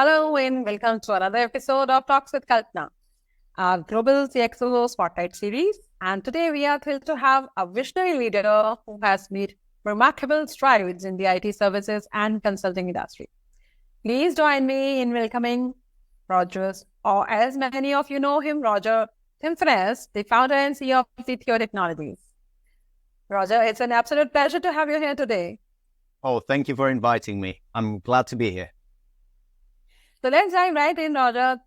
Hello and welcome to another episode of Talks with Kalpana, our Global CXO Spotlight series. And today we are thrilled to have a visionary leader who has made remarkable strides in the IT services and consulting industry. Please join me in welcoming Rogiros, or as many of you know him, Roger Theophanous, the founder and CEO of the Theo Technologies. Roger, it's an absolute pleasure to have you here today. Oh, thank you for inviting me. I'm glad to be here. So let's dive right in, Roger.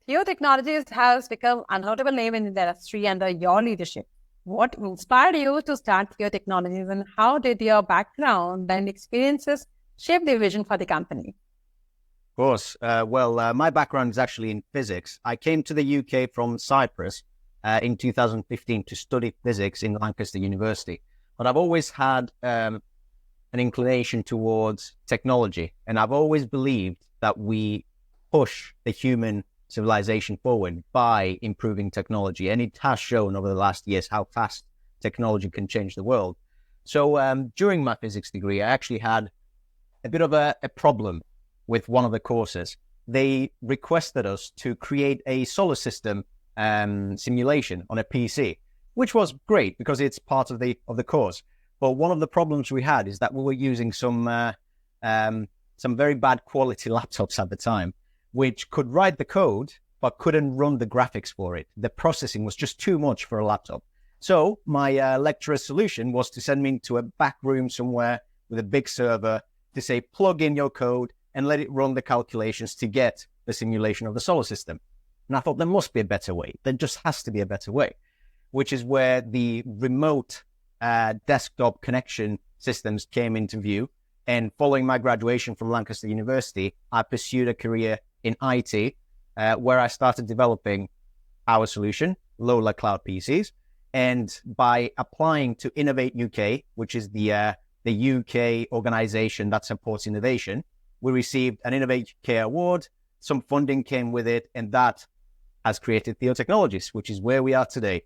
Theo Technologies has become a notable name in the industry under your leadership. What inspired you to start Theo Technologies, and how did your background and experiences shape the vision for the company? Of course. My background is actually in physics. I came to the UK from Cyprus in 2015 to study physics in Lancaster University. But I've always had an inclination towards technology, and I've always believed that we push the human civilization forward by improving technology. And it has shown over the last years how fast technology can change the world. So during my physics degree, I actually had a bit of a problem with one of the courses. They requested us to create a solar system simulation on a PC, which was great because it's part of the course. But one of the problems we had is that we were using some very bad quality laptops at the time, which could write the code, but couldn't run the graphics for it. The processing was just too much for a laptop. So my lecturer's solution was to send me into a back room somewhere with a big server to say, plug in your code and let it run the calculations to get the simulation of the solar system. And I thought there must be a better way. There just has to be a better way, which is where the remote desktop connection systems came into view. And following my graduation from Lancaster University, I pursued a career in IT, where I started developing our solution, Lola Cloud PCs. And by applying to Innovate UK, which is the UK organization that supports innovation, we received an Innovate UK award. Some funding came with it, and that has created Theo Technologies, which is where we are today.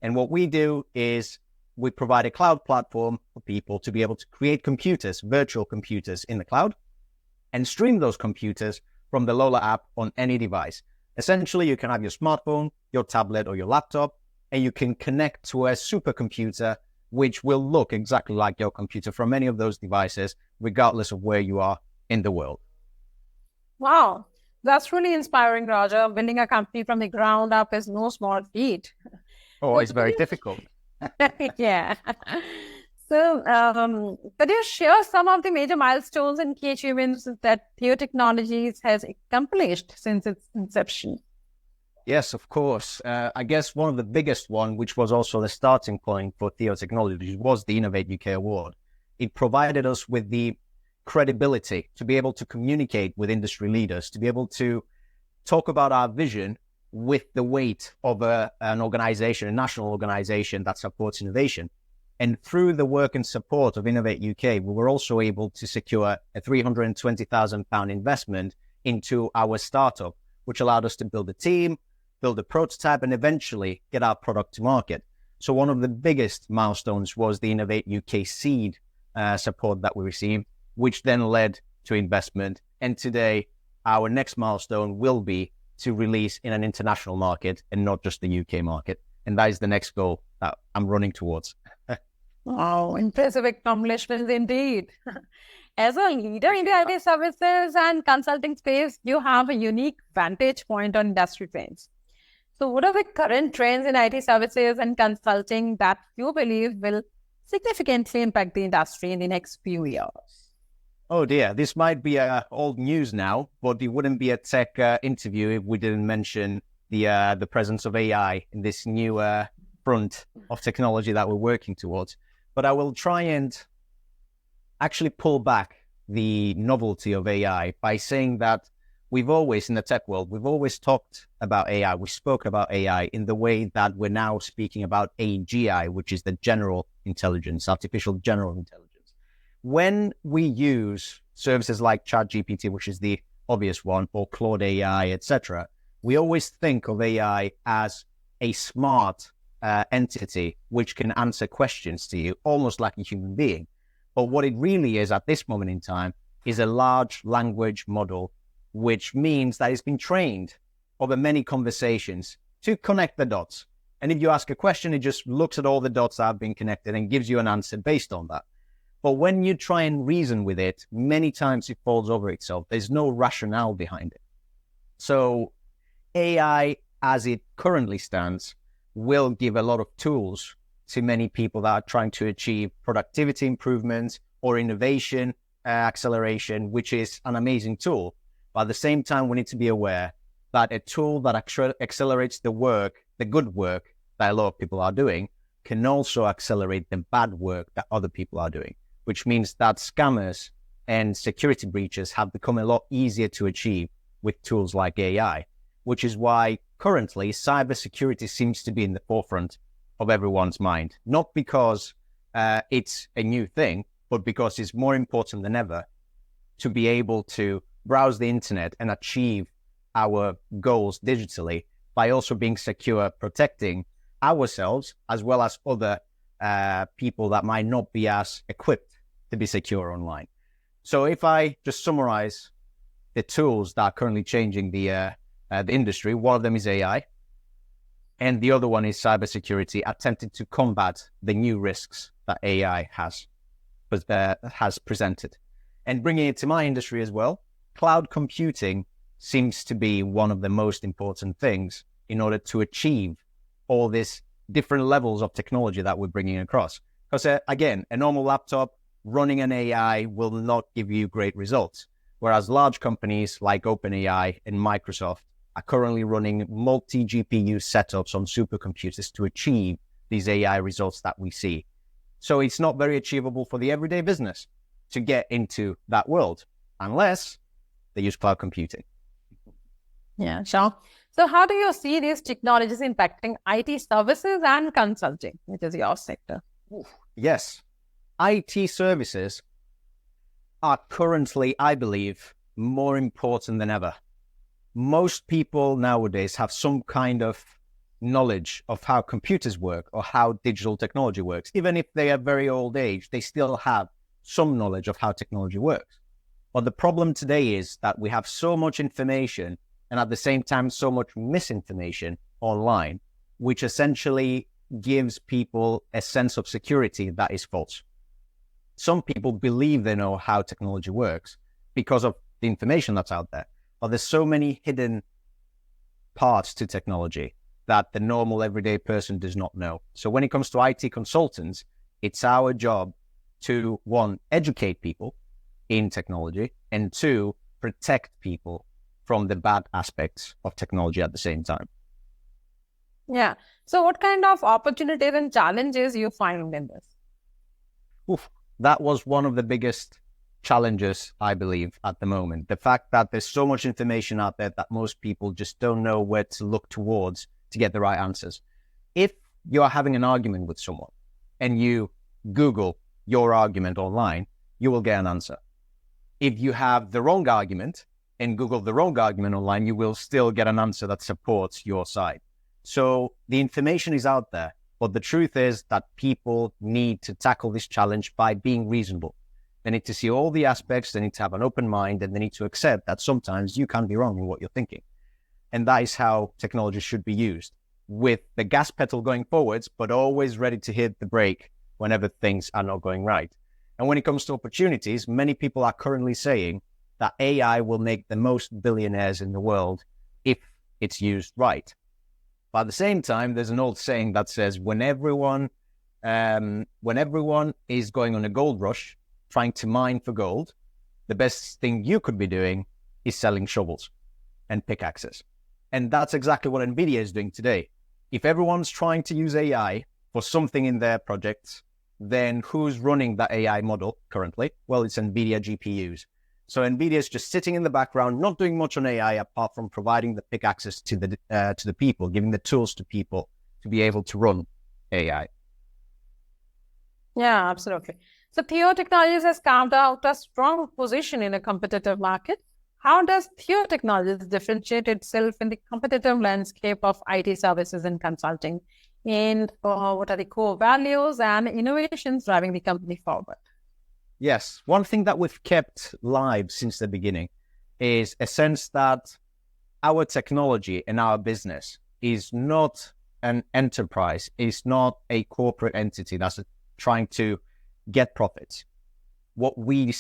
And what we do is we provide a cloud platform for people to be able to create computers, virtual computers in the cloud, and stream those computers from the Lola app on any device. Essentially, you can have your smartphone, your tablet, or your laptop, and you can connect to a supercomputer, which will look exactly like your computer from any of those devices, regardless of where you are in the world. Wow, that's really inspiring, Roger. Building a company from the ground up is no small feat. Oh, it's very difficult. Yeah. So, could you share some of the major milestones and key achievements that Theo Technologies has accomplished since its inception? Yes, of course. I guess one of the biggest one, which was also the starting point for Theo Technologies, was the Innovate UK Award. It provided us with the credibility to be able to communicate with industry leaders, to be able to talk about our vision with the weight of an organization, a national organization that supports innovation. And through the work and support of Innovate UK, we were also able to secure a £320,000 investment into our startup, which allowed us to build a team, build a prototype, and eventually get our product to market. So one of the biggest milestones was the Innovate UK seed support that we received, which then led to investment. And today, our next milestone will be to release in an international market and not just the UK market. And that is the next goal that I'm running towards. Wow, impressive accomplishments indeed. As a leader in the IT services and consulting space, you have a unique vantage point on industry trends. So what are the current trends in IT services and consulting that you believe will significantly impact the industry in the next few years? Oh dear, this might be old news now, but it wouldn't be a tech interview if we didn't mention the presence of AI in this new front of technology that we're working towards. But I will try and actually pull back the novelty of AI by saying that we've always, in the tech world, we've always talked about AI. We spoke about AI in the way that we're now speaking about AGI, which is the general intelligence, artificial general intelligence. When we use services like ChatGPT, which is the obvious one, or Claude AI, etc., we always think of AI as a smart entity which can answer questions to you almost like a human being. But what it really is at this moment in time is a large language model which means that it's been trained over many conversations to connect the dots. And if you ask a question, it just looks at all the dots that have been connected and gives you an answer based on that. But when you try and reason with it, many times it falls over itself. There's no rationale behind it. So AI, as it currently stands, will give a lot of tools to many people that are trying to achieve productivity improvements or innovation acceleration, which is an amazing tool. But at the same time, we need to be aware that a tool that accelerates the work, the good work that a lot of people are doing, can also accelerate the bad work that other people are doing, which means that scammers and security breaches have become a lot easier to achieve with tools like AI, which is why currently cybersecurity seems to be in the forefront of everyone's mind, not because it's a new thing, but because it's more important than ever to be able to browse the internet and achieve our goals digitally by also being secure, protecting ourselves as well as other people that might not be as equipped to be secure online. So if I just summarize the tools that are currently changing the industry, one of them is AI, and the other one is cybersecurity, attempting to combat the new risks that AI has presented. And bringing it to my industry as well, cloud computing seems to be one of the most important things in order to achieve all these different levels of technology that we're bringing across. Because again, a normal laptop running an AI will not give you great results, whereas large companies like OpenAI and Microsoft are currently running multi-GPU setups on supercomputers to achieve these AI results that we see. So it's not very achievable for the everyday business to get into that world unless they use cloud computing. Yeah, sure. So how do you see these technologies impacting IT services and consulting, which is your sector? Yes. IT services are currently, I believe, more important than ever. Most people nowadays have some kind of knowledge of how computers work or how digital technology works. Even if they are very old age, they still have some knowledge of how technology works. But the problem today is that we have so much information and at the same time so much misinformation online, which essentially gives people a sense of security that is false. Some people believe they know how technology works because of the information that's out there, but there's so many hidden parts to technology that the normal everyday person does not know. So when it comes to IT consultants, it's our job to, one, educate people in technology, and two, protect people from the bad aspects of technology at the same time. Yeah. So what kind of opportunities and challenges you find in this? That was one of the biggest challenges, I believe, at the moment. The fact that there's so much information out there that most people just don't know where to look towards to get the right answers. If you are having an argument with someone and you Google your argument online, you will get an answer. If you have the wrong argument and Google the wrong argument online, you will still get an answer that supports your side. So the information is out there, but the truth is that people need to tackle this challenge by being reasonable. They need to see all the aspects, they need to have an open mind, and they need to accept that sometimes you can be wrong in what you're thinking. And that is how technology should be used, with the gas pedal going forwards, but always ready to hit the brake whenever things are not going right. And when it comes to opportunities, many people are currently saying that AI will make the most billionaires in the world if it's used right. But at the same time, there's an old saying that says when everyone is going on a gold rush, trying to mine for gold, the best thing you could be doing is selling shovels and pickaxes. And that's exactly what NVIDIA is doing today. If everyone's trying to use AI for something in their projects, then who's running that AI model currently? Well, it's NVIDIA GPUs. So NVIDIA is just sitting in the background, not doing much on AI apart from providing the pickaxes to the people, giving the tools to people to be able to run AI. Yeah, absolutely. So Theo Technologies has carved out a strong position in a competitive market. How does Theo Technologies differentiate itself in the competitive landscape of IT services and consulting? And what are the core values and innovations driving the company forward? Yes, one thing that we've kept live since the beginning is a sense that our technology and our business is not an enterprise, is not a corporate entity that's trying to get profits. What we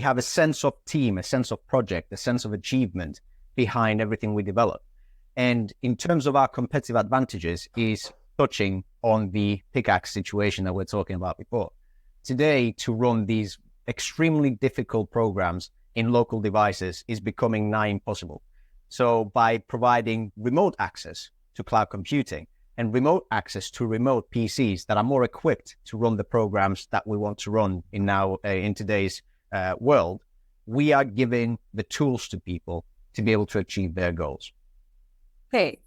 have a sense of team, a sense of project, a sense of achievement behind everything we develop. And in terms of our competitive advantages is touching on the pickaxe situation that we're talking about before. Today, to run these extremely difficult programs in local devices is becoming nigh impossible. So by providing remote access to cloud computing and remote access to remote PCs that are more equipped to run the programs that we want to run in today's world, we are giving the tools to people to be able to achieve their goals. Okay.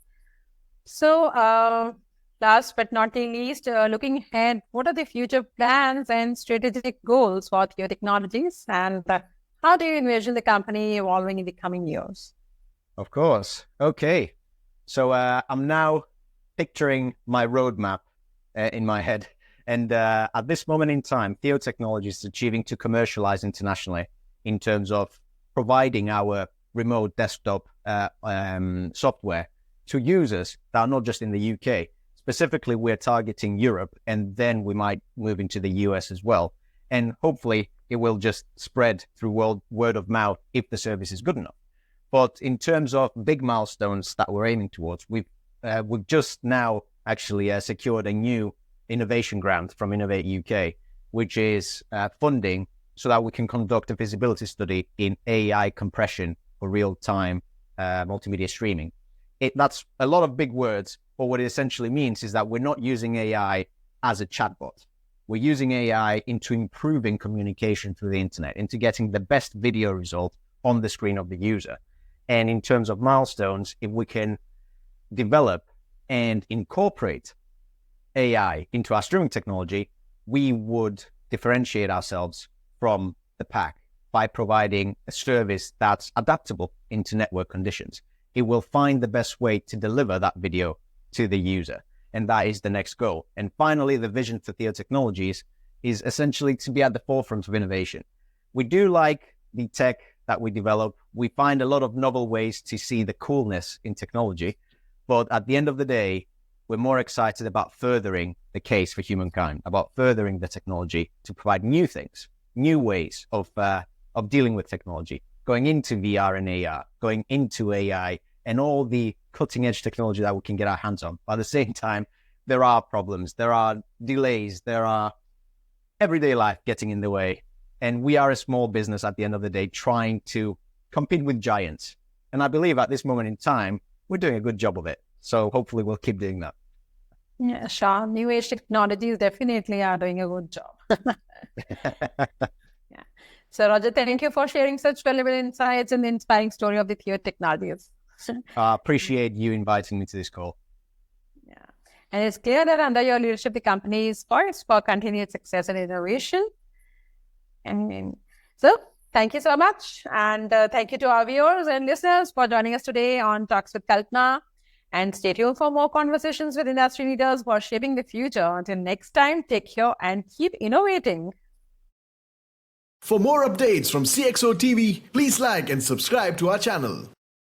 So last but not least, looking ahead, what are the future plans and strategic goals for Theo Technologies, and how do you envision the company evolving in the coming years? Of course. Okay. So I'm now picturing my roadmap in my head. And at this moment in time, Theo Technologies is achieving to commercialize internationally in terms of providing our remote desktop software to users that are not just in the UK. Specifically, we're targeting Europe, and then we might move into the US as well. And hopefully, it will just spread through word of mouth if the service is good enough. But in terms of big milestones that we're aiming towards, we've just now actually secured a new innovation grant from Innovate UK, which is funding so that we can conduct a feasibility study in AI compression for real-time multimedia streaming. That's a lot of big words, but what it essentially means is that we're not using AI as a chatbot. We're using AI into improving communication through the internet, into getting the best video result on the screen of the user. And in terms of milestones, if we can develop and incorporate AI into our streaming technology, we would differentiate ourselves from the pack by providing a service that's adaptable into network conditions. It will find the best way to deliver that video to the user. And that is the next goal. And finally, the vision for Theo Technologies is essentially to be at the forefront of innovation. We do like the tech that we develop. We find a lot of novel ways to see the coolness in technology. But at the end of the day, we're more excited about furthering the case for humankind, about furthering the technology to provide new things, new ways of dealing with technology, going into VR and AR, going into AI, and all the cutting-edge technology that we can get our hands on. But at the same time, there are problems, there are delays, there are everyday life getting in the way. And we are a small business at the end of the day trying to compete with giants. And I believe at this moment in time, we're doing a good job of it. So hopefully we'll keep doing that. Yeah, sure. New age technologies definitely are doing a good job. Yeah. So Roger, thank you for sharing such valuable insights and the inspiring story of the Theo Technologies. I appreciate you inviting me to this call. Yeah. And it's clear that under your leadership, the company is poised for continued success and innovation. And so thank you so much. And thank you to our viewers and listeners for joining us today on Talks with Kalpana. And stay tuned for more conversations with industry leaders who are shaping the future. Until next time, take care and keep innovating. For more updates from CXOTV, please like and subscribe to our channel.